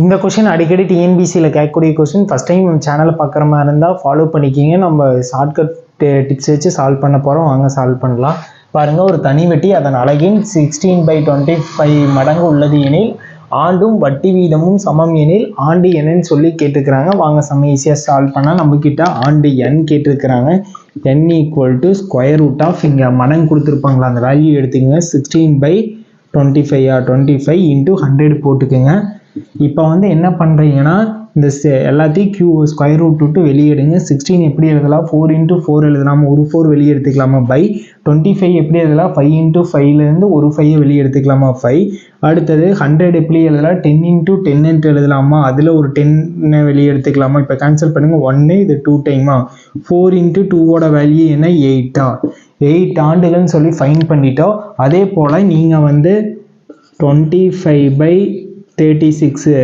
இந்த கொஷின் அடிக்கடி டிஎன்பிசியில் கேட்கக்கூடிய கொஷின். ஃபஸ்ட் டைம் நம்ம சேனலை பார்க்குற மாதிரி இருந்தால் ஃபாலோ பண்ணிக்கிங்க. நம்ம ஷார்ட்கட் டிப்ஸ் வச்சு சால்வ் பண்ண போகிறோம். வாங்க சால்வ் பண்ணலாம். பாருங்கள், ஒரு தனி வட்டி அதன் அலகின் 16/25 மடங்கு உள்ளது எனில் ஆண்டும் வட்டி வீதமும் சமம் எனில் ஆண்டு என்னன்னு சொல்லி கேட்டுக்கிறாங்க. வாங்க செம்ம ஈஸியாக சால்வ் பண்ணால் நம்மக்கிட்ட ஆண்டு என் கேட்டிருக்கிறாங்க. n = ஸ்கொயர் ரூட் ஆஃப் இங்கே மடங்கு கொடுத்துருப்பாங்களா அந்த வேல்யூ எடுத்துக்கோங்க. 16/25 25 × 100 போட்டுக்கோங்க. இப்போ வந்து என்ன பண்ணுறீங்கன்னா இந்த எல்லாத்தையும் ஸ்கொயர் ரூட் விட்டு வெளியே எடுங்க. 16 எப்படி எழுதலாம்? 4 × 4 எழுதலாமா? ஒரு 4 வெளியே எடுத்துக்கலாமா? 25 எப்படி எழுதலாம்? 5 × 5லேருந்து ஒரு 5 வெளியே எடுத்துக்கலாமா? 5. அடுத்தது 100 எப்படி எழுதலாம்? 10 × 10 எழுதலாமா? அதில் ஒரு 10 வெளியே எடுத்துக்கலாமா? இப்போ கேன்சல் பண்ணுங்கள். 1 இது 2 டைமா? 4 × 2ஓட வேல்யூ என்ன? 8ஆ? 8 ஆண்டுகள்னு சொல்லி ஃபைன் பண்ணிட்டோம். அதே போல் நீங்கள் வந்து 25/36